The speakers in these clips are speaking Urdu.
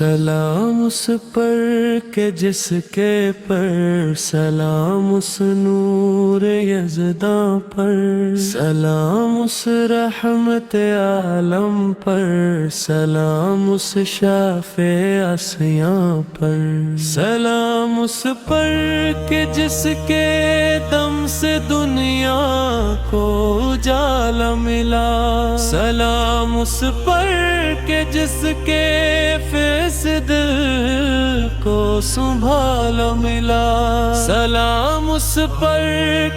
سلام اس پر کہ جس کے پر سلام اس نور یزداں پر، سلام اس رحمت عالم پر، سلام اس شافع اسیاں پر، سلام اس پر کہ جس کے دم سے دنیا کو اجالا ملا، سلام اس پر کہ جس کے فیصد کو سنبھالا ملا، سلام اس پر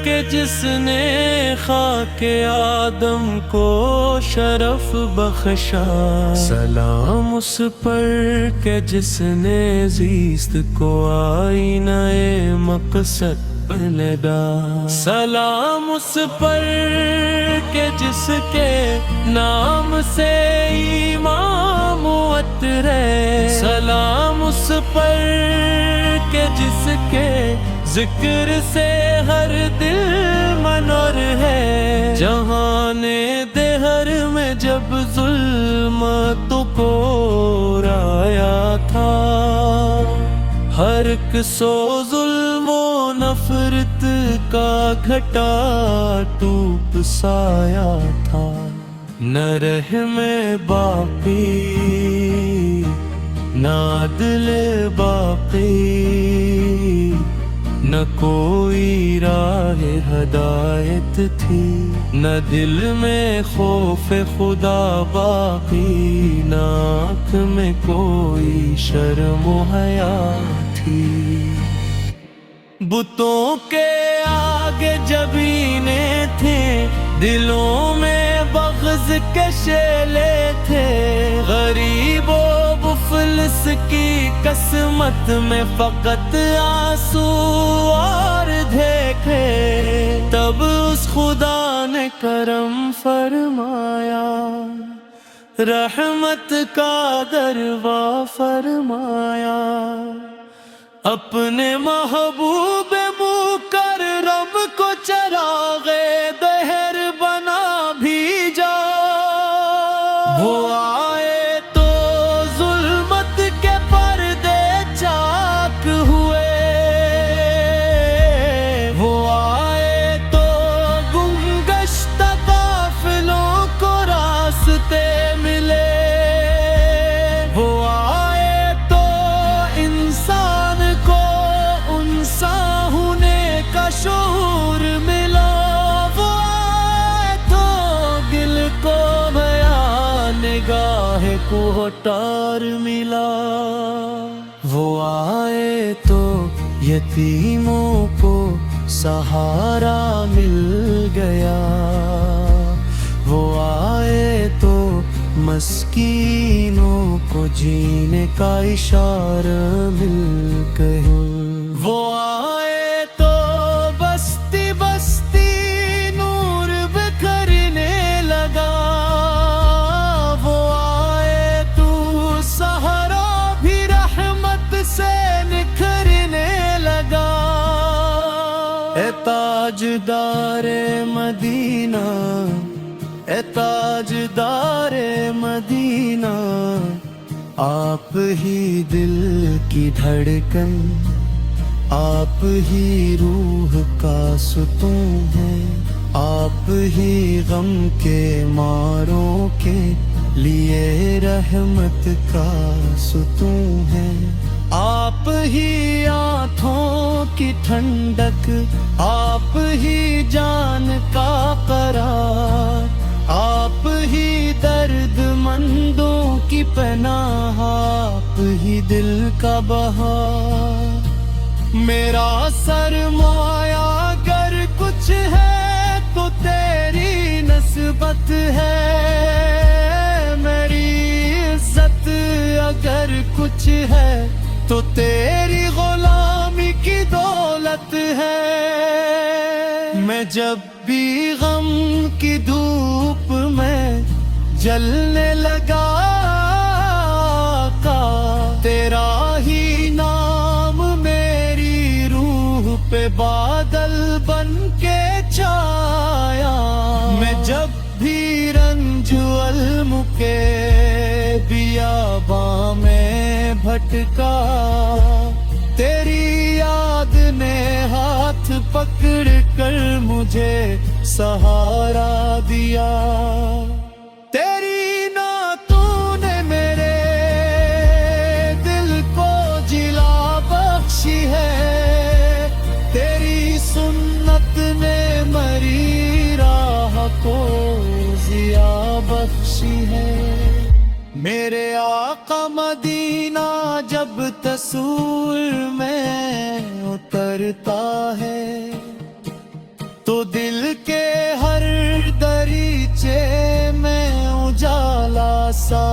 کہ جس نے خاک آدم کو شرف بخشا، سلام اس پر کہ جس نے زیست کو آئینہ مقصد لگا، سلام اس پر کہ جس کے نام سے امام اترے، سلام اس پر کہ جس کے ذکر سے ہر دل منور ہے، جہان دہر میں جب ظلمت کو رایا تھا، ہر ایک سو ظلم و نفرت کا گھٹا ٹوپ سایا تھا، نہ رحم باقی نہ عدل باقی، نہ کوئی راہ ہدایت تھی، نہ دل میں خوف خدا باقی، نہ آنکھ میں کوئی شرم و حیا تھی، بتوں کے آگے جبینے تھے، دلوں میں بغض کے شعلے تھے، غریب و مفلس کی قسمت میں فقط آنسو اور دیکھے، تب اس خدا نے کرم فرمایا، رحمت کا دروا فرمایا، اپنے محبوب مکرم کو چراغ دہر بنا بھیجا، وہ آئے تو ظلمت کے پردے چاک ہوئے، وہ آئے تو گمگشتہ قافلوں کو راستے ملے، وہ آئے تو انسان کو انسا ہونے کا شعور ملا، وہ آئے تو دل کو نیا نگاہ کو ٹار ملا، وہ آئے تو یتیموں کو سہارا مل گیا، وہ آئے تو مسکینوں کو جینے کا اشارہ مل گیا، وہ آئے تو بستی بستی نور بکھرنے لگا، وہ آئے تو سہارا بھی رحمت سے نکھرنے لگا، اے تاجدار مدینہ، اے تاجدار مدینہ، آپ ہی دل کی دھڑکن، آپ ہی روح کا ستون ہے، آپ ہی غم کے ماروں کے لیے رحمت کا ستون ہے، آپ ہی آنکھوں کی ٹھنڈک، آپ ہی جان کا قرار، آپ ہی درد مندوں کی پناہ، آپ ہی دل کا بہار، میرا سرمایہ اگر کچھ ہے تو تیری نسبت ہے، میری عزت اگر کچھ ہے تو تیری غلامی کی دولت ہے، میں جب بھی غم کی دھوپ میں جلنے لگا آقا، تیرا ہی نام میری روح پہ بادل بن کے چھایا، میں جب بھی رنج المک کے بیاباں میں بھٹکا، تیری یاد نے ہاتھ پکڑ کر مجھے سہارا دیا۔ تیری نعتوں نے میرے دل کو جلا بخشی ہے، تیری سنت نے مری راہ کو ضیا بخشی ہے۔ میرے آقا مدینہ جب تصور میں اترتا ہے تو دل کے ہر دریچے میں اجالا سا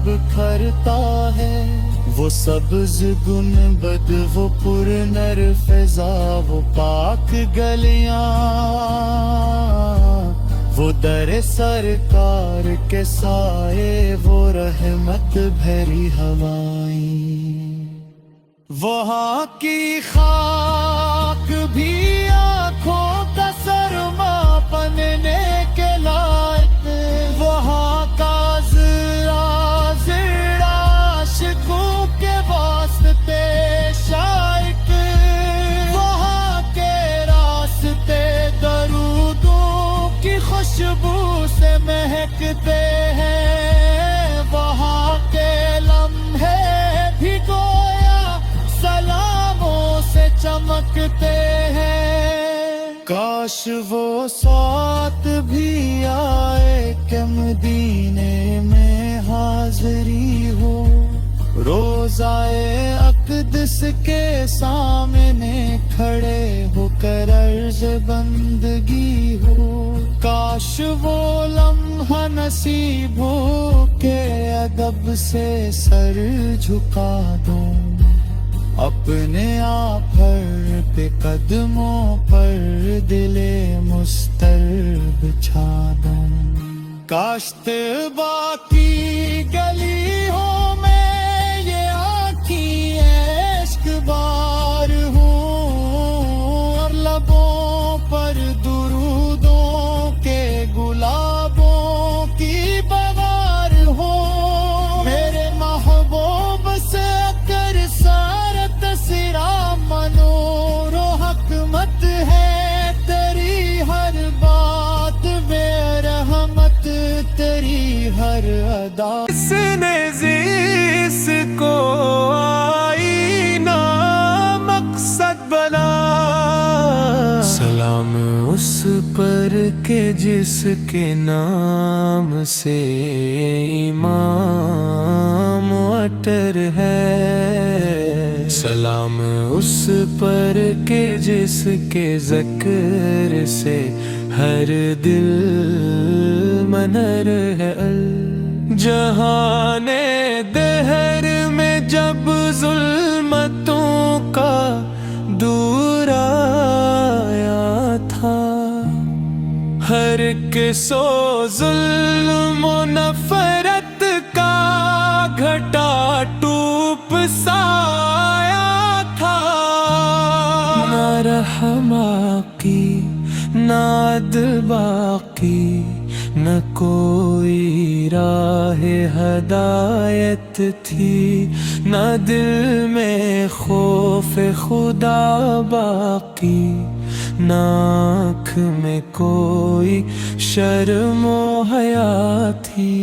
بکھرتا ہے۔ وہ سبز گنبد، وہ پرنر فضا، وہ پاک گلیاں، وہ در سرکار کے سائے، وہ رحمت بھری ہوائیں، وہاں کی خاک بھی آنکھوں کا سرما بننے کے لائق، وہاں کا زرا زرا عاشقوں کے واسطے شائق، وہاں کے راستے درودوں کی خوشبو سے مہکتے ہیں، وہاں کے لمحے بھی گویا سلاموں سے چمکتے ہیں۔ کاش وہ ساتھ بھی آئے کہ مدینے میں حاضری ہو، روضائے اقدس کے سامنے کھڑے ہو کر عرض بندگی ہو۔ کاش وہ لمحہ نصیب ہو کہ ادب سے سر جھکا دوں، اپنے آپ پہ قدموں پر دل مستر بچھا دوں۔ کاشت باقی گلی ہوں میں یہ آنکھی عشق بار ہوں، اور لبوں پر درودوں کے گلابوں کی بہار ہوں، میرے محبوب سے کر سارا تسرا منور و حکمت ہے، تیری ہر بات بے رحمت، تیری ہر ادا۔ اس نے اس کو آئینہ مقصد بنا، سلام اس پر کہ جس کے نام سے امام اٹر ہے، سلام اس پر کہ جس کے ذکر سے ہر دل منر ہے۔ جہان دہر میں جب ظلمتوں کا دور آیا تھا، ہر سو ظلم و نفرت کا گھٹا ٹوپ سایا تھا، نہ رحم باقی نہ عدل باقی، نہ کوئی راہ ہدایت تھی، نہ دل میں خوف خدا باقی، نہ آنکھ میں کوئی شرم و حیا تھی۔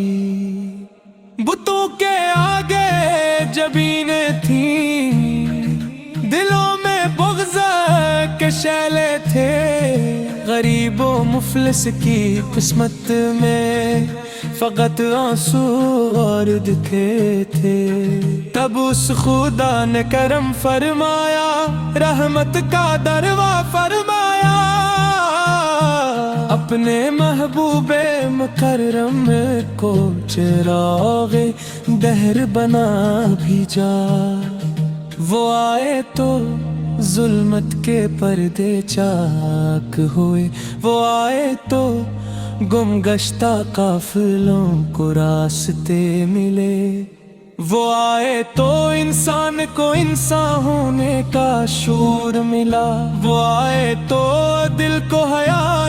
بتوں کے آگے جبینیں تھیں، دلوں میں بغض کے شعلے تھے، غریب و مفلس کی قسمت میں فقط آنسو اور دکھے تھے۔ تب اس خدا نے کرم فرمایا، رحمت کا دروا فرمایا، اپنے محبوب مکرم کو چراغ دہر بنا بھیجا۔ وہ آئے تو ظلمت کے پردے چاک ہوئے، وہ آئے تو گم گشتہ قافلوں کو راستے ملے، وہ آئے تو انسان کو انسان ہونے کا شعور ملا، وہ آئے تو دل کو حیا